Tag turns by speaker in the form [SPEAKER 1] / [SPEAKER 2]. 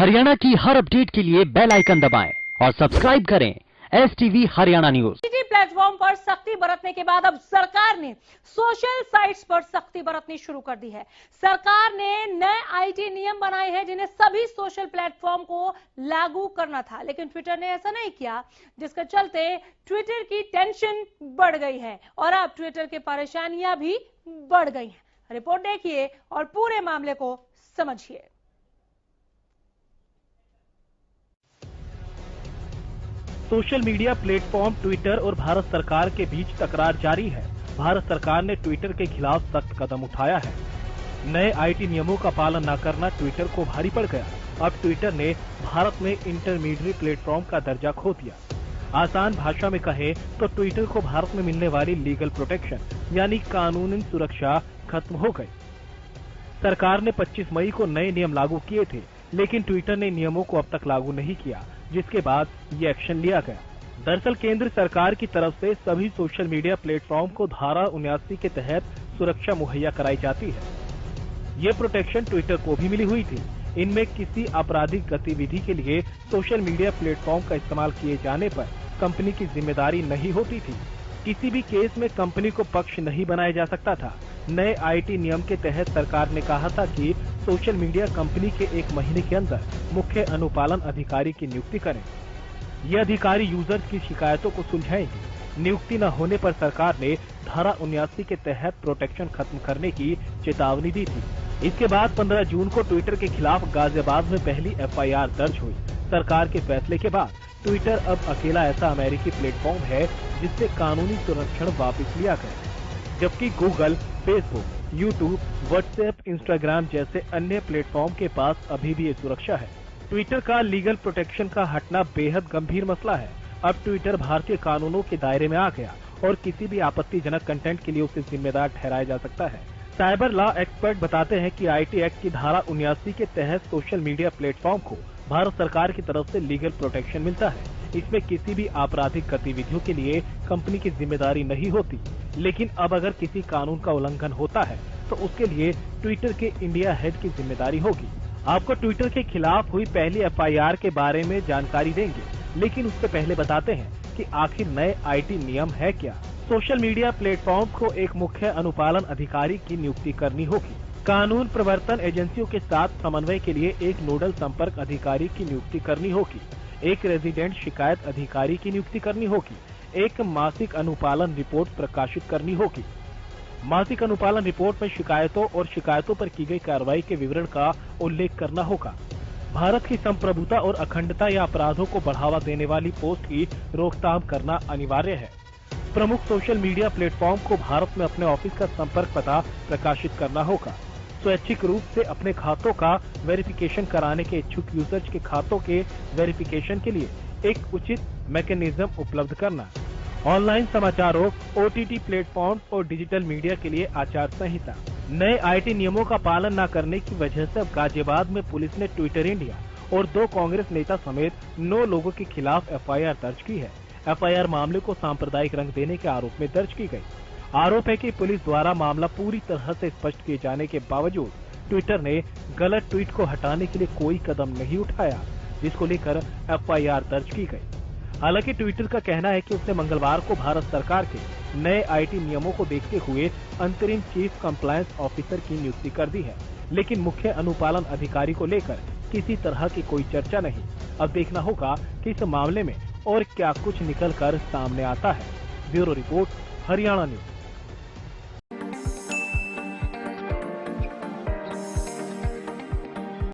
[SPEAKER 1] हरियाणा की हर अपडेट के लिए बेल आइकन दबाएं और सब्सक्राइब करें STV हरियाणा न्यूज।
[SPEAKER 2] प्लेटफॉर्म पर सख्ती बरतने के बाद अब सरकार ने सोशल साइट्स पर सख्ती बरतनी शुरू कर दी है। सरकार ने नए IT नियम बनाए हैं जिन्हें सभी सोशल प्लेटफॉर्म को लागू करना था, लेकिन ट्विटर ने ऐसा नहीं किया, जिसके चलते ट्विटर की टेंशन बढ़ गई है और अब ट्विटर की परेशानियां भी बढ़ गई हैं। रिपोर्ट देखिए और पूरे मामले को समझिए।
[SPEAKER 3] सोशल मीडिया प्लेटफॉर्म ट्विटर और भारत सरकार के बीच तकरार जारी है। भारत सरकार ने ट्विटर के खिलाफ सख्त कदम उठाया है। नए IT नियमों का पालन न करना ट्विटर को भारी पड़ गया। अब ट्विटर ने भारत में इंटरमीडिएट प्लेटफॉर्म का दर्जा खो दिया। आसान भाषा में कहे तो ट्विटर को भारत में मिलने वाली लीगल प्रोटेक्शन यानी कानूनी सुरक्षा खत्म हो गई। सरकार ने 25 मई को नए नियम लागू किए थे, लेकिन ट्विटर ने नियमों को अब तक लागू नहीं किया, जिसके बाद ये एक्शन लिया गया। दरअसल केंद्र सरकार की तरफ से सभी सोशल मीडिया प्लेटफॉर्म को धारा 79 के तहत सुरक्षा मुहैया कराई जाती है। ये प्रोटेक्शन ट्विटर को भी मिली हुई थी। इनमें किसी आपराधिक गतिविधि के लिए सोशल मीडिया प्लेटफॉर्म का इस्तेमाल किए जाने पर कंपनी की जिम्मेदारी नहीं होती थी। किसी भी केस में कंपनी को पक्ष नहीं बनाया जा सकता था। नए IT नियम के तहत सरकार ने कहा था कि सोशल मीडिया कंपनी के 1 महीने के अंदर मुख्य अनुपालन अधिकारी की नियुक्ति करें। ये अधिकारी यूजर्स की शिकायतों को सुलझाएंगे। नियुक्ति न होने पर सरकार ने धारा 79 के तहत प्रोटेक्शन खत्म करने की चेतावनी दी थी। इसके बाद 15 जून को ट्विटर के खिलाफ गाजियाबाद में पहली FIR दर्ज हुई। सरकार के फैसले के बाद ट्विटर अब अकेला ऐसा अमेरिकी प्लेटफॉर्म है जिससे कानूनी संरक्षण वापस लिया गया, जबकि Google, Facebook, YouTube, WhatsApp, Instagram जैसे अन्य प्लेटफॉर्म के पास अभी भी ये सुरक्षा है। ट्विटर का लीगल प्रोटेक्शन का हटना बेहद गंभीर मसला है। अब ट्विटर भारतीय कानूनों के दायरे में आ गया और किसी भी आपत्तिजनक कंटेंट के लिए उसे जिम्मेदार ठहराया जा सकता है। साइबर लॉ एक्सपर्ट बताते हैं कि IT एक्ट की धारा 79 के तहत सोशल मीडिया प्लेटफॉर्म को भारत सरकार की तरफ से लीगल प्रोटेक्शन मिलता है। इसमें किसी भी आपराधिक गतिविधियों के लिए कंपनी की जिम्मेदारी नहीं होती, लेकिन अब अगर किसी कानून का उल्लंघन होता है तो उसके लिए ट्विटर के इंडिया हेड की जिम्मेदारी होगी। आपको ट्विटर के खिलाफ हुई पहली FIR के बारे में जानकारी देंगे, लेकिन उससे पहले बताते हैं कि आखिर नए IT नियम है क्या। सोशल मीडिया प्लेटफॉर्म को एक मुख्य अनुपालन अधिकारी की नियुक्ति करनी होगी। कानून प्रवर्तन एजेंसियों के साथ समन्वय के लिए एक नोडल संपर्क अधिकारी की नियुक्ति करनी होगी। एक रेजिडेंट शिकायत अधिकारी की नियुक्ति करनी होगी। एक मासिक अनुपालन रिपोर्ट प्रकाशित करनी होगी। मासिक अनुपालन रिपोर्ट में शिकायतों और शिकायतों पर की गई कार्रवाई के विवरण का उल्लेख करना होगा। भारत की संप्रभुता और अखंडता या अपराधों को बढ़ावा देने वाली पोस्ट की रोकथाम करना अनिवार्य है। प्रमुख सोशल मीडिया प्लेटफॉर्म को भारत में अपने ऑफिस का संपर्क पता प्रकाशित करना होगा। स्वैच्छिक रूप से अपने खातों का वेरिफिकेशन कराने के इच्छुक यूजर्स के खातों के वेरिफिकेशन के लिए एक उचित मैकेनिज्म उपलब्ध करना। ऑनलाइन समाचारों, OTT प्लेटफॉर्म और डिजिटल मीडिया के लिए आचार संहिता। नए IT नियमों का पालन न करने की वजह से अब गाजियाबाद में पुलिस ने ट्विटर इंडिया और 2 कांग्रेस नेता समेत 9 लोगों के खिलाफ FIR दर्ज की है। FIR मामले को सांप्रदायिक रंग देने के आरोप में दर्ज की गई। आरोप है कि पुलिस द्वारा मामला पूरी तरह से स्पष्ट किए जाने के बावजूद ट्विटर ने गलत ट्वीट को हटाने के लिए कोई कदम नहीं उठाया, जिसको लेकर FIR दर्ज की गई। हालांकि ट्विटर का कहना है कि उसने मंगलवार को भारत सरकार के नए IT नियमों को देखते हुए अंतरिम चीफ कंप्लायंस ऑफिसर की नियुक्ति कर दी है, लेकिन मुख्य अनुपालन अधिकारी को लेकर किसी तरह की कोई चर्चा नहीं। अब देखना होगा कि इस मामले में और क्या कुछ निकल कर सामने आता है। Bureau report, Haryana news.